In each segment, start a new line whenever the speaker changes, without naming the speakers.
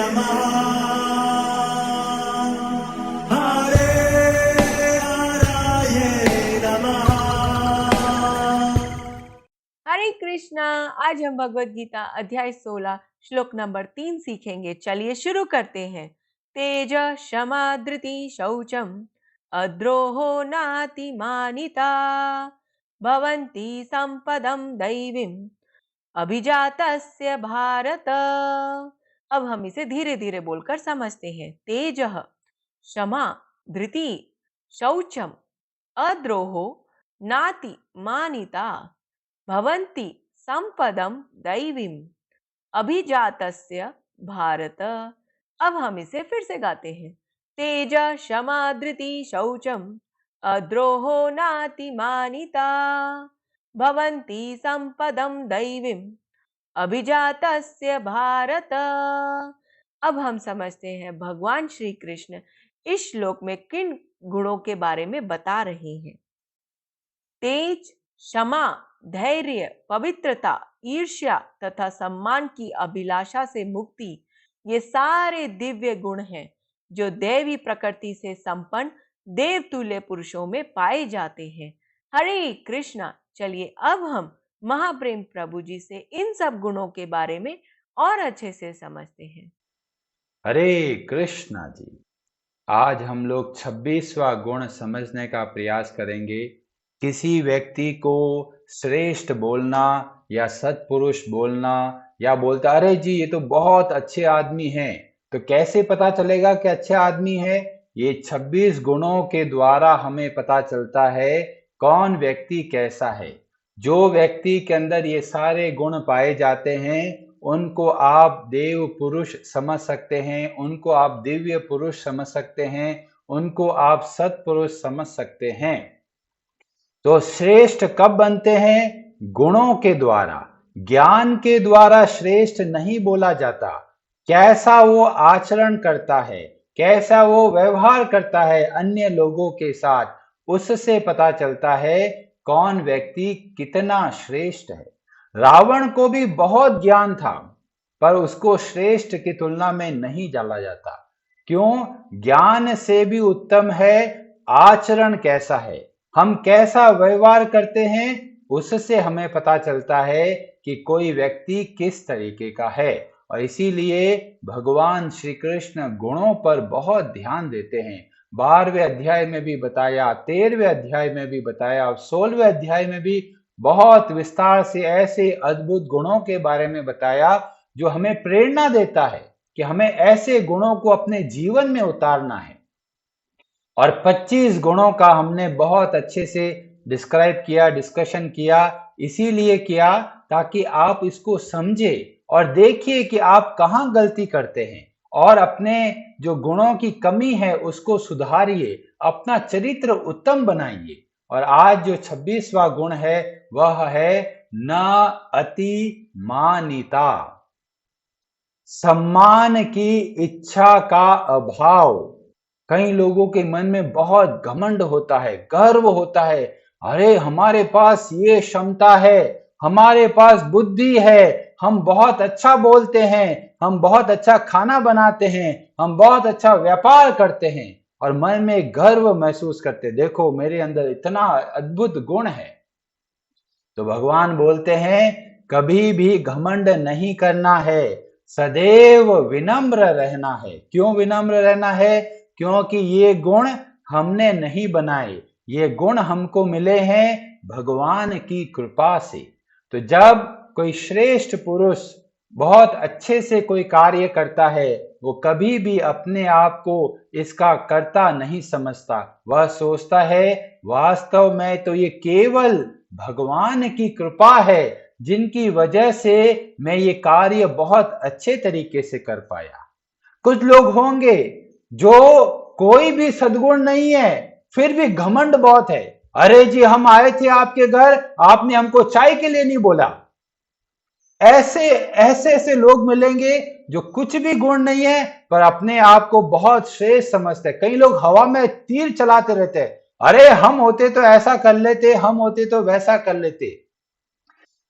नमः हरे हराय नमः।
हरे कृष्णा। आज हम भगवत गीता अध्याय 16 श्लोक नंबर 3 सीखेंगे। चलिए शुरू करते हैं। तेज क्षमा धृति शौचम अद्रोहो नातिमानिता भवन्ति संपदम दैवीम अभिजातस्य भारत। अब हम इसे धीरे धीरे बोलकर समझते हैं। तेज क्षमा धृति शौचम अद्रोहो नाति मानिता भवन्ति संपदम दैवीम अभिजातस्य भारत। अब हम इसे फिर से गाते हैं। तेज क्षमा धृति शौचम अद्रोहो नातिमानिता भवन्ति संपदम दैवीम अभिजातस्य भारत। अब हम समझते हैं भगवान श्री कृष्ण इस श्लोक में किन गुणों के बारे में बता रहे हैं। तेज, क्षमा, धैर्य, पवित्रता, ईर्ष्या तथा सम्मान की अभिलाषा से मुक्ति, ये सारे दिव्य गुण हैं जो देवी प्रकृति से संपन्न देवतुल्य पुरुषों में पाए जाते हैं। हरे कृष्णा। चलिए अब हम महाप्रेम प्रभु जी से इन सब गुणों के बारे में और अच्छे से समझते हैं।
हरे कृष्णा जी। आज हम लोग 26वां गुण समझने का प्रयास करेंगे। किसी व्यक्ति को श्रेष्ठ बोलना या सत्पुरुष बोलना, या बोलता अरे जी ये तो बहुत अच्छे आदमी हैं, तो कैसे पता चलेगा कि अच्छे आदमी है? ये 26 गुणों के द्वारा हमें पता चलता है कौन व्यक्ति कैसा है। जो व्यक्ति के अंदर ये सारे गुण पाए जाते हैं उनको आप देव पुरुष समझ सकते हैं, उनको आप दिव्य पुरुष समझ सकते हैं, उनको आप सत्पुरुष समझ सकते हैं। तो श्रेष्ठ कब बनते हैं? गुणों के द्वारा। ज्ञान के द्वारा श्रेष्ठ नहीं बोला जाता। कैसा वो आचरण करता है, कैसा वो व्यवहार करता है अन्य लोगों के साथ, उससे पता चलता है कौन व्यक्ति कितना श्रेष्ठ है। रावण को भी बहुत ज्ञान था पर उसको श्रेष्ठ की तुलना में नहीं डाला जाता। क्यों? ज्ञान से भी उत्तम है आचरण कैसा है, हम कैसा व्यवहार करते हैं, उससे हमें पता चलता है कि कोई व्यक्ति किस तरीके का है। और इसीलिए भगवान श्री कृष्ण गुणों पर बहुत ध्यान देते हैं। 12वें अध्याय में भी बताया, 13वें अध्याय में भी बताया और 16वें अध्याय में भी बहुत विस्तार से ऐसे अद्भुत गुणों के बारे में बताया जो हमें प्रेरणा देता है कि हमें ऐसे गुणों को अपने जीवन में उतारना है। और 25 गुणों का हमने बहुत अच्छे से डिस्क्राइब किया, डिस्कशन किया। इसीलिए किया ताकि आप इसको समझे और देखिए कि आप कहाँ गलती करते हैं और अपने जो गुणों की कमी है उसको सुधारिए, अपना चरित्र उत्तम बनाइए। और आज जो 26वां गुण है वह है न अति मानिता, सम्मान की इच्छा का अभाव। कई लोगों के मन में बहुत घमंड होता है, गर्व होता है। अरे हमारे पास ये क्षमता है, हमारे पास बुद्धि है, हम बहुत अच्छा बोलते हैं, हम बहुत अच्छा खाना बनाते हैं, हम बहुत अच्छा व्यापार करते हैं और मन में गर्व महसूस करते, देखो मेरे अंदर इतना अद्भुत गुण है। तो भगवान बोलते हैं कभी भी घमंड नहीं करना है, सदैव विनम्र रहना है। क्यों विनम्र रहना है? क्योंकि ये गुण हमने नहीं बनाए, ये गुण हमको मिले हैं भगवान की कृपा से। तो जब कोई श्रेष्ठ पुरुष बहुत अच्छे से कोई कार्य करता है वो कभी भी अपने आप को इसका कर्ता नहीं समझता। वह सोचता है वास्तव में तो ये केवल भगवान की कृपा है जिनकी वजह से मैं ये कार्य बहुत अच्छे तरीके से कर पाया। कुछ लोग होंगे जो कोई भी सद्गुण नहीं है फिर भी घमंड बहुत है। अरे जी हम आए थे आपके घर, आपने हमको चाय के लिए नहीं बोला। ऐसे लोग मिलेंगे जो कुछ भी गुण नहीं है पर अपने आप को बहुत श्रेष्ठ समझते हैं। कई लोग हवा में तीर चलाते रहते हैं, अरे हम होते तो ऐसा कर लेते, हम होते तो वैसा कर लेते।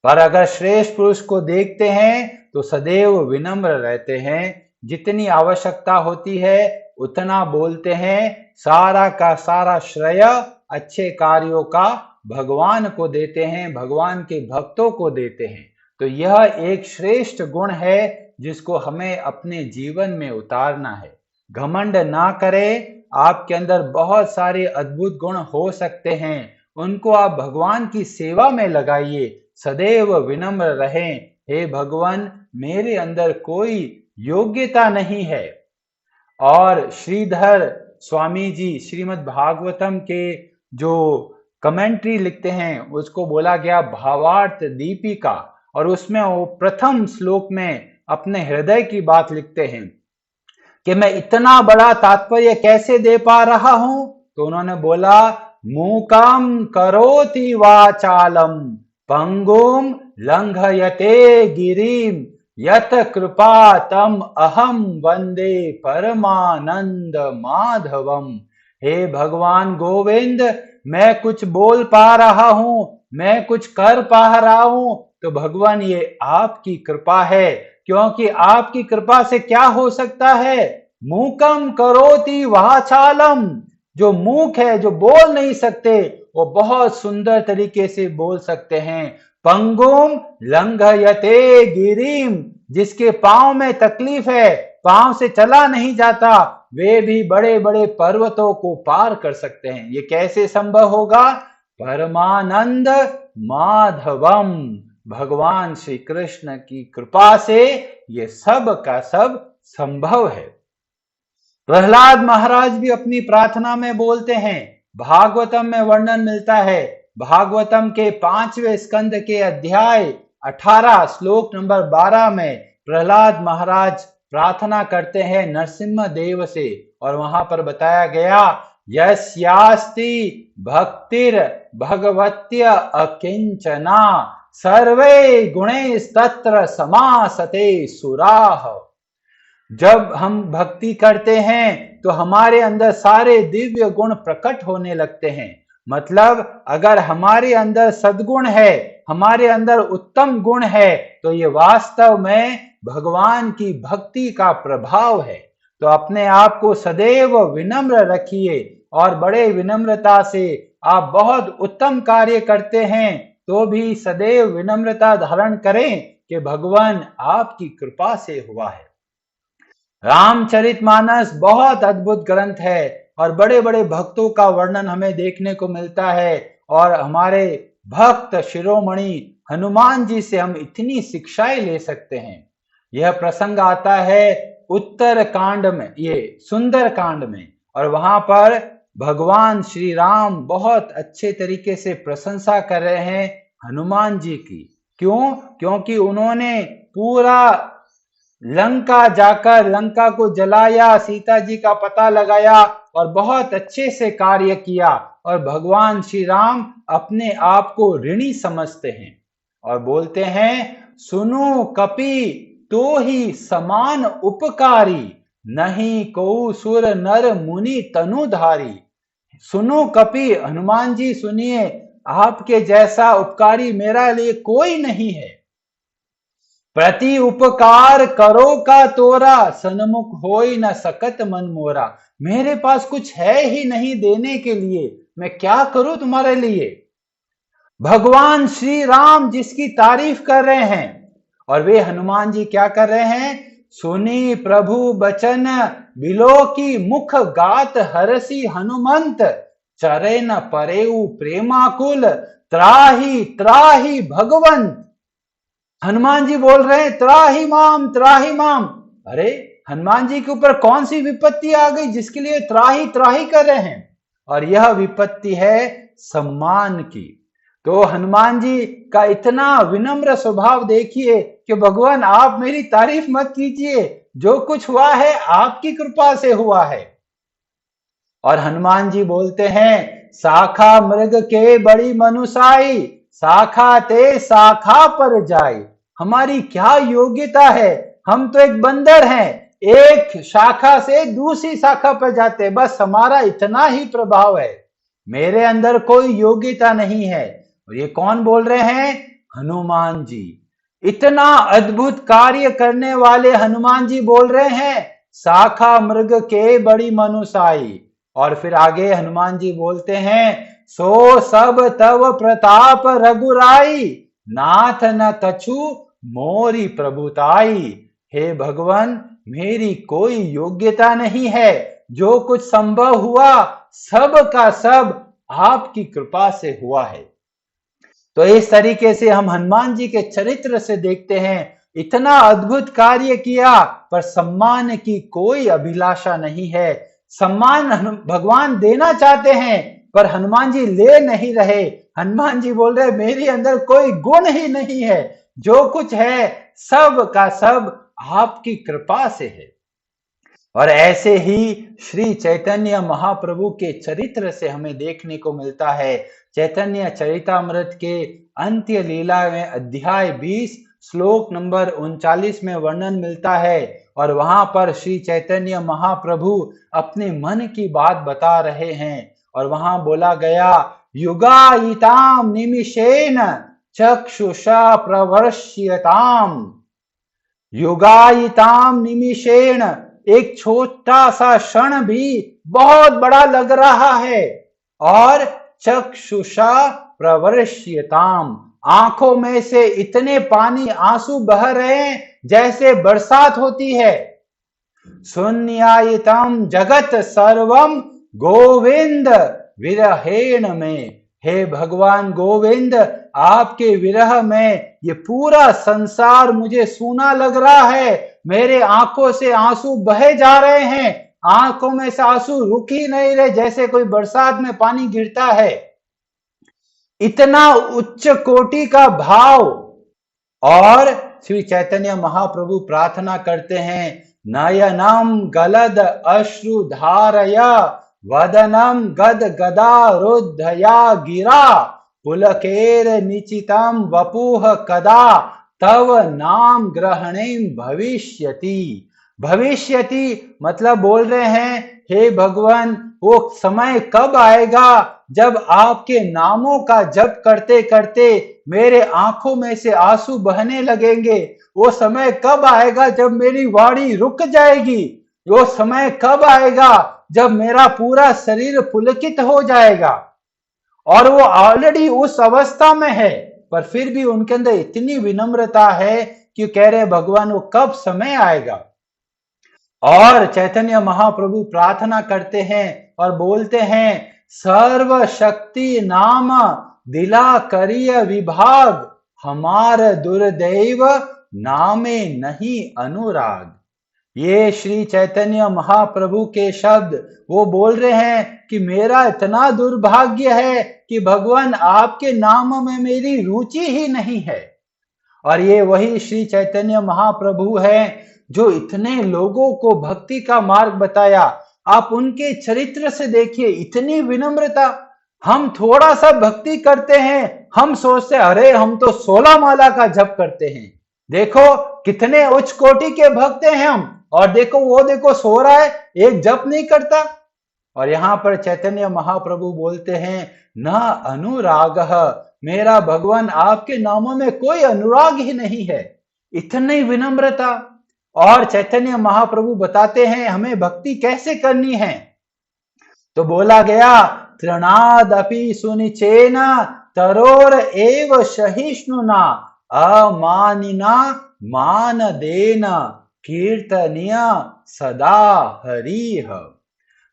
पर अगर श्रेष्ठ पुरुष को देखते हैं तो सदैव विनम्र रहते हैं, जितनी आवश्यकता होती है उतना बोलते हैं, सारा का सारा श्रेय अच्छे कार्यों का भगवान को देते हैं, भगवान के भक्तों को देते हैं। तो यह एक श्रेष्ठ गुण है जिसको हमें अपने जीवन में उतारना है। घमंड ना करें, आपके अंदर बहुत सारे अद्भुत गुण हो सकते हैं, उनको आप भगवान की सेवा में लगाइए, सदैव विनम्र रहें। हे भगवान, मेरे अंदर कोई योग्यता नहीं है। और श्रीधर स्वामी जी श्रीमद् भागवतम के जो कमेंट्री लिखते हैं उसको बोला गया भावार्थ दीपिका, और उसमें वो प्रथम श्लोक में अपने हृदय की बात लिखते हैं कि मैं इतना बड़ा तात्पर्य कैसे दे पा रहा हूं। तो उन्होंने बोला, मूकम करोति वाचालम पंगुम लंघयते गिरिम यत कृपा तम अहम वंदे परमानंद माधवम। हे भगवान गोविंद, मैं कुछ बोल पा रहा हूं, मैं कुछ कर पा रहा हूं, तो भगवान ये आपकी कृपा है। क्योंकि आपकी कृपा से क्या हो सकता है? मूकम करोति वाचालम, जो मूक है, जो बोल नहीं सकते, वो बहुत सुंदर तरीके से बोल सकते हैं। पंगुम लंघयते गिरिम, जिसके पांव में तकलीफ है, पांव से चला नहीं जाता, वे भी बड़े बड़े पर्वतों को पार कर सकते हैं। ये कैसे संभव होगा? परमानंद माधवम, भगवान श्री कृष्ण की कृपा से ये सब का सब संभव है। प्रहलाद महाराज भी अपनी प्रार्थना में बोलते हैं, भागवतम में वर्णन मिलता है, भागवतम के 5वें स्कंद के अध्याय 18 श्लोक नंबर 12 में प्रहलाद महाराज प्रार्थना करते हैं नरसिम्हा देव से, और वहां पर बताया गया, यस्यास्ति भक्तिर भगवत्य अकिंचना सर्वे गुणैस्तत्र समासते सुराः। जब हम भक्ति करते हैं तो हमारे अंदर सारे दिव्य गुण प्रकट होने लगते हैं। मतलब अगर हमारे अंदर सद्गुण है, हमारे अंदर उत्तम गुण है, तो ये वास्तव में भगवान की भक्ति का प्रभाव है। तो अपने आप को सदैव विनम्र रखिए, और बड़े विनम्रता से आप बहुत उत्तम कार्य करते हैं तो भी सदैव विनम्रता धारण करें कि भगवान आपकी कृपा से हुआ है। रामचरितमानस बहुत अद्भुत ग्रंथ है, और बड़े बड़े भक्तों का वर्णन हमें देखने को मिलता है, और हमारे भक्त शिरोमणि हनुमान जी से हम इतनी शिक्षाएं ले सकते हैं। यह प्रसंग आता है उत्तर कांड में, ये सुंदर कांड में, और वहां पर भगवान श्री राम बहुत अच्छे तरीके से प्रशंसा कर रहे हैं हनुमान जी की। क्यों? क्योंकि उन्होंने पूरा लंका जाकर लंका को जलाया, सीता जी का पता लगाया, और बहुत अच्छे से कार्य किया। और भगवान श्री राम अपने आप को ऋणी समझते हैं और बोलते हैं, सुनो कपि तो ही समान उपकारी, नहीं को सुर नर मुनि तनुधारी। सुनो कपि, हनुमान जी सुनिए, आपके जैसा उपकारी मेरा लिए कोई नहीं है। प्रति उपकार करो का तोरा, सन्मुख होई न सकत मन मोरा। मेरे पास कुछ है ही नहीं देने के लिए, मैं क्या करूं तुम्हारे लिए। भगवान श्री राम जिसकी तारीफ कर रहे हैं, और वे हनुमान जी क्या कर रहे हैं? सुनी प्रभु बचन बिलो की मुख गात हरसी हनुमंत, चरे न परेऊ प्रेमाकुल, त्राही त्राही भगवंत। हनुमान जी बोल रहे हैं, त्राही माम त्राही माम। अरे हनुमान जी के ऊपर कौन सी विपत्ति आ गई जिसके लिए त्राही त्राही कर रहे हैं? और यह विपत्ति है सम्मान की। तो हनुमान जी का इतना विनम्र स्वभाव देखिए कि भगवान आप मेरी तारीफ मत कीजिए, जो कुछ हुआ है आपकी कृपा से हुआ है। और हनुमान जी बोलते हैं, शाखा मृग के बड़ी मनुसाई, शाखा ते शाखा पर जाए। हमारी क्या योग्यता है? हम तो एक बंदर हैं, एक शाखा से दूसरी शाखा पर जाते, बस हमारा इतना ही प्रभाव है। मेरे अंदर कोई योग्यता नहीं है। और ये कौन बोल रहे हैं? हनुमान जी। इतना अद्भुत कार्य करने वाले हनुमान जी बोल रहे हैं, शाखा मृग के बड़ी मनुसाई। और फिर आगे हनुमान जी बोलते हैं, सो सब तव प्रताप रघुराई, नाथ न कछु मोरी प्रभुताई। हे भगवान, मेरी कोई योग्यता नहीं है, जो कुछ संभव हुआ सब का सब आपकी कृपा से हुआ है। तो इस तरीके से हम हनुमान जी के चरित्र से देखते हैं, इतना अद्भुत कार्य किया पर सम्मान की कोई अभिलाषा नहीं है। सम्मान भगवान देना चाहते हैं पर हनुमान जी ले नहीं रहे। हनुमान जी बोल रहे मेरे अंदर कोई गुण ही नहीं है, जो कुछ है सब का सब आपकी कृपा से है। और ऐसे ही श्री चैतन्य महाप्रभु के चरित्र से हमें देखने को मिलता है। चैतन्य चरितामृत के अंत्य लीला में अध्याय 20 श्लोक नंबर 39 में वर्णन मिलता है, और वहां पर श्री चैतन्य महाप्रभु अपने मन की बात बता रहे हैं। और वहां बोला गया, युगायिताम निमिषेण चक्षुषा प्रवर्ष्यताम। युगायिताम निमिषेण, एक छोटा सा क्षण भी बहुत बड़ा लग रहा है। और चक्षुषा प्रवर्ष्यताम, आंखों में से इतने पानी आंसू बह रहे हैं जैसे बरसात होती है। शून्यायितम जगत सर्वम गोविंद विरहेण में। हे भगवान गोविंद, आपके विरह में ये पूरा संसार मुझे सूना लग रहा है। मेरे आंखों से आंसू बहे जा रहे हैं, आंखों में से आंसू रुक ही नहीं रहे, जैसे कोई बरसात में पानी गिरता है। इतना उच्च कोटि का भाव। और श्री चैतन्य महाप्रभु प्रार्थना करते हैं, नयनम गलद अश्रु धारया वदनम गद गदा रुद्धया गिरा पुलकेर निचितम वपुह कदा तव नाम ग्रहणेम भविष्यति। भविष्यति मतलब बोल रहे हैं, हे भगवान, वो समय कब आएगा जब आपके नामों का जप करते करते मेरे आंखों में से आंसू बहने लगेंगे। वो समय कब आएगा जब मेरी वाणी रुक जाएगी। वो समय कब आएगा जब मेरा पूरा शरीर पुलकित हो जाएगा। और वो ऑलरेडी उस अवस्था में है, पर फिर भी उनके अंदर इतनी विनम्रता है कि कह रहे भगवान वो कब समय आएगा। और चैतन्य महाप्रभु प्रार्थना करते हैं और बोलते हैं, सर्व शक्ति नाम दिला करिय विभाग, हमार दुर्दैव नामे नहीं अनुराग। ये श्री चैतन्य महाप्रभु के शब्द वो बोल रहे हैं कि मेरा इतना दुर्भाग्य है कि भगवान आपके नाम में मेरी रुचि ही नहीं है। और ये वही श्री चैतन्य महाप्रभु हैं जो इतने लोगों को भक्ति का मार्ग बताया। आप उनके चरित्र से देखिए, इतनी विनम्रता। हम थोड़ा सा भक्ति करते हैं, हम सोचते अरे हम तो 16 माला का जप करते हैं, देखो कितने उच्च कोटि के भक्त हैं हम, और देखो वो देखो सो रहा है, एक जप नहीं करता। और यहाँ पर चैतन्य महाप्रभु बोलते हैं, न अनुराग, मेरा भगवान आपके नामों में कोई अनुराग ही नहीं है। इतनी विनम्रता। और चैतन्य महाप्रभु बताते हैं हमें भक्ति कैसे करनी है। तो बोला गया, तृणादपि सुनिचेन तरोर एव सहिष्णुना अमानिना मान देन कीर्तनीय सदा हरिह।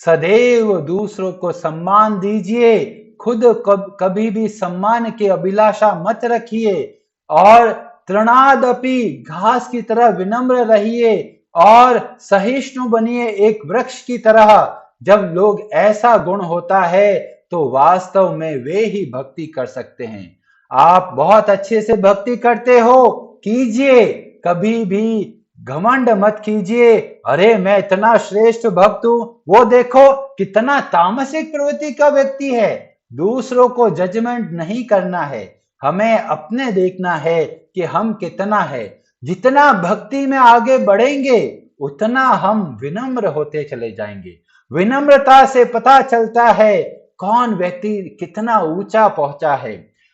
सदैव दूसरों को सम्मान दीजिए, खुद कभी भी सम्मान की अभिलाषा मत रखिए। और तृणादपि, घास की तरह विनम्र रहिए और सहिष्णु बनिए एक वृक्ष की तरह। जब लोग ऐसा गुण होता है तो वास्तव में वे ही भक्ति कर सकते हैं। आप बहुत अच्छे से भक्ति करते हो, कीजिए, कभी भी घमंड मत कीजिए, अरे मैं इतना श्रेष्ठ भक्त हूं, वो देखो कितना तामसिक प्रवृत्ति का व्यक्ति है। दूसरों को जजमेंट नहीं करना है, हमें अपने देखना है कि हम कितना है। जितना भक्ति में आगे बढ़ेंगे उतना हम विनम्र होते चले जाएंगे। विनम्रता से पता चलता है कौन व्यक्ति कितना ऊंचा पहुंचा है।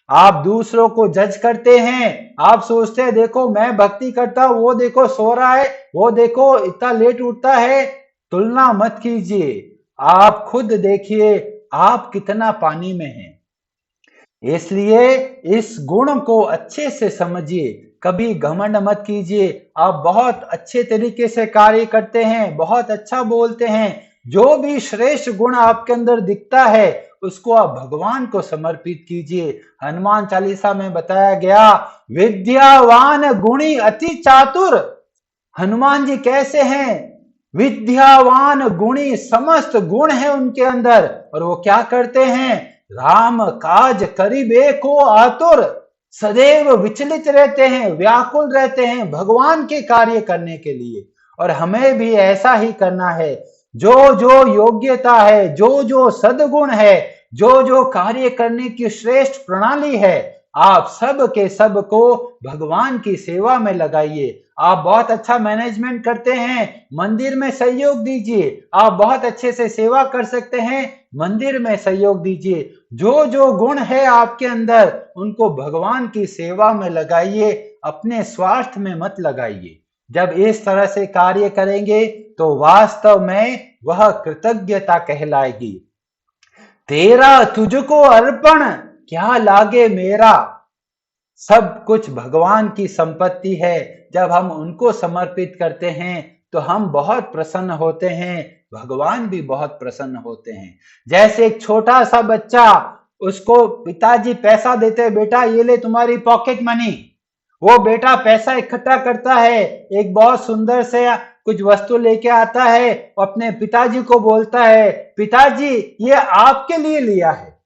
आप दूसरों को जज करते हैं, आप सोचते हैं देखो मैं भक्ति करता हूं, वो देखो सो रहा है, वो देखो इतना लेट उठता है। तुलना मत कीजिए, आप खुद देखिए आप कितना पानी में हैं। इसलिए इस गुण को अच्छे से समझिए, कभी घमंड मत कीजिए। आप बहुत अच्छे तरीके से कार्य करते हैं, बहुत अच्छा बोलते हैं, जो भी श्रेष्ठ गुण आपके अंदर दिखता है उसको आप भगवान को समर्पित कीजिए। हनुमान चालीसा में बताया गया, विद्यावान गुणी अति चातुर। हनुमान जी कैसे हैं? विद्यावान गुणी, समस्त गुण है उनके अंदर, और वो क्या करते हैं? राम काज करिबे को आतुर, सदैव विचलित रहते हैं, व्याकुल रहते हैं भगवान के कार्य करने के लिए। और हमें भी ऐसा ही करना है। जो जो योग्यता है, जो जो सद्गुण है, जो जो कार्य करने की श्रेष्ठ प्रणाली है, आप सब के सब को भगवान की सेवा में लगाइए। आप बहुत अच्छा मैनेजमेंट करते हैं, मंदिर में सहयोग दीजिए। आप बहुत अच्छे से सेवा कर सकते हैं, मंदिर में सहयोग दीजिए। जो जो गुण है आपके अंदर उनको भगवान की सेवा में लगाइए, अपने स्वार्थ में मत लगाइए। जब इस तरह से कार्य करेंगे तो वास्तव में वह कृतज्ञता कहलाएगी। तेरा तुझको अर्पण क्या लागे मेरा। सब कुछ भगवान की संपत्ति है, जब हम उनको समर्पित करते हैं तो हम बहुत प्रसन्न होते हैं, भगवान भी बहुत प्रसन्न होते हैं। जैसे एक छोटा सा बच्चा, उसको पिताजी पैसा देते हैं, बेटा ये ले तुम्हारी पॉकेट मनी। वो बेटा पैसा इकट्ठा करता है, एक बहुत सुंदर से कुछ वस्तु लेके आता है, अपने पिताजी को बोलता है, पिताजी ये आपके लिए लिया है।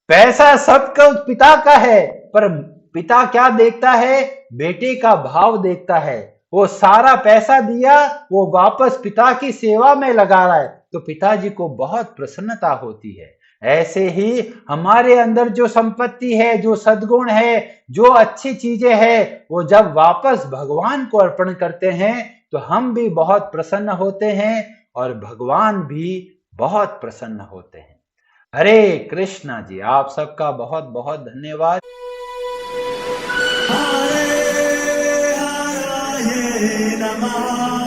पैसा सबका पिता का है, पर पिता क्या देखता है? बेटे का भाव देखता है। वो सारा पैसा दिया, वो वापस पिता की सेवा में लगा रहा है, तो पिताजी को बहुत प्रसन्नता होती है। ऐसे ही हमारे अंदर जो संपत्ति है, जो सद्गुण है, जो अच्छी चीजें हैं, वो जब वापस भगवान को अर्पण करते हैं तो हम भी बहुत प्रसन्न होते हैं और भगवान भी बहुत प्रसन्न होते हैं। हरे कृष्णा जी, आप सबका बहुत बहुत धन्यवाद।
हरे हराये नमः।